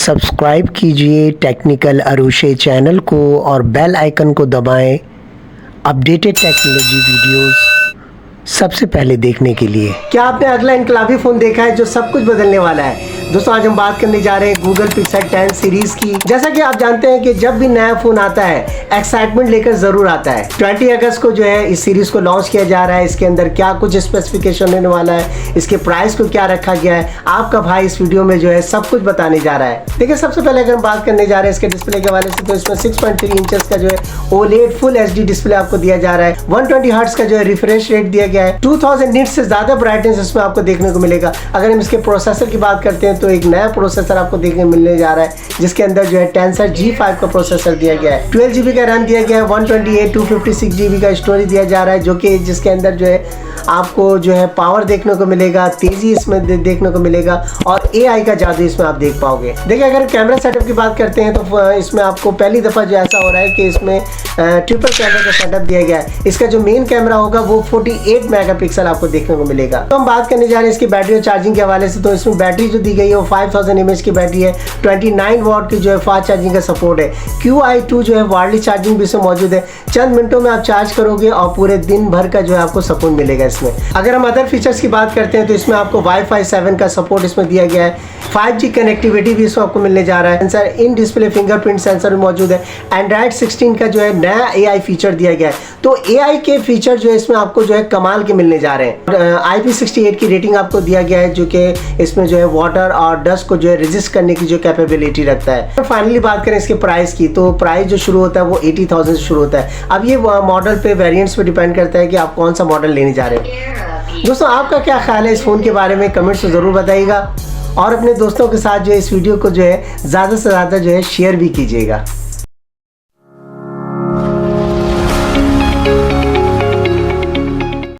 Subscribe कीजिए technical Arushe channel को और बेल आइकन को दबाएं अपडेटेड टेक्नोलॉजी वीडियोस सबसे पहले देखने के लिए। क्या आपने अगला इनकलाबी फ़ोन देखा है जो सब कुछ बदलने वाला है? दोस्तों आज हम बात करने जा रहे हैं गूगल पिक्सल 10 सीरीज़ की। जैसा कि आप जानते हैं कि जब भी नया फ़ोन आता है एक्साइटमेंट लेकर ज़रूर आता है। 20 अगस्त को जो है इस सीरीज़ को लॉन्च किया जा रहा है। इसके अंदर क्या कुछ स्पेसिफिकेशन होने वाला है, इसके प्राइस को क्या रखा गया है, आपका भाई इस वीडियो में जो है सब कुछ बताने जा रहा है। देखिए सबसे पहले अगर हम बात करने जा रहे हैं इसके डिस्प्ले के हवाले से, तो इसमें 6.3 इंचेस का जो है OLED फुल HD डिस्प्ले आपको दिया जा रहा है। 120 हर्ट्ज का जो है रिफ्रेश रेट दिया गया है। 2000 निट्स से ज़्यादा ब्राइटनेस इसमें आपको देखने को मिलेगा। अगर हम इसके प्रोसेसर की बात करते हैं तो एक नया प्रोसेसर आपको देखने मिलने जा रहा है जिसके अंदर जो है टेंसर G5 का प्रोसेसर दिया गया है। 12 GB का रैम दिया गया है। 128 256 GB का स्टोरेज दिया जा रहा है, जो कि जिसके अंदर जो है आपको जो है पावर देखने को मिलेगा, तेजी इसमें देखने को मिलेगा और AI का जादू इसमें आप देख पाओगे। देखिए अगर कैमरा सेटअप की बात करते हैं तो इसमें आपको पहली दफ़ा जो ऐसा हो रहा है कि इसमें ट्रिपल कैमरा का सेटअप दिया गया है। इसका जो मेन कैमरा होगा वो 48 मेगापिक्सल आपको देखने को मिलेगा। तो हम बात करने जा रहे हैं इसकी बैटरी और चार्जिंग के हवाले से, तो इसमें बैटरी जो दी गई है वो 5000 mAh की बैटरी है। 29 वाट की जो है फास्ट चार्जिंग का सपोर्ट है। QI2 जो है वायरलेस चार्जिंग भी इसमें मौजूद है। चंद मिनटों में आप चार्ज करोगे और पूरे दिन भर का जो है आपको सुकून मिलेगा इसमें। अगर हम अदर फीचर्स की बात करते हैं तो इसमें आपको Wi-Fi 7 का सपोर्ट इसमें दिया गया है। 5G कनेक्टिविटी भी इसमें आपको मिलने जा रहा है। Sensor in display fingerprint sensor भी मौजूद है। Android 16 का जो है नया AI फीचर दिया गया है। तो AI के फीचर जो है इसमें आपको जो है कमाल के मिलने जा रहे हैं। IP68 की रेटिंग आपको दिया गया है, जो कि इसमें जो है वाटर और डस्ट को जो है रेजिस्ट करने की जो कैपेबिलिटी रखता है। फाइनली बात करें इसके प्राइस की, तो प्राइस जो शुरू होता है वो 80,000 से शुरू होता है। अब ये मॉडल पे वेरिएंट्स पे डिपेंड करता है कि आप कौन सा मॉडल लेने जा रहे हैं। दोस्तों आपका क्या ख्याल है इस फ़ोन के बारे में, कमेंट्स में ज़रूर बताइएगा और अपने दोस्तों के साथ जो है इस वीडियो को जो है ज़्यादा से ज़्यादा जो है शेयर भी कीजिएगा।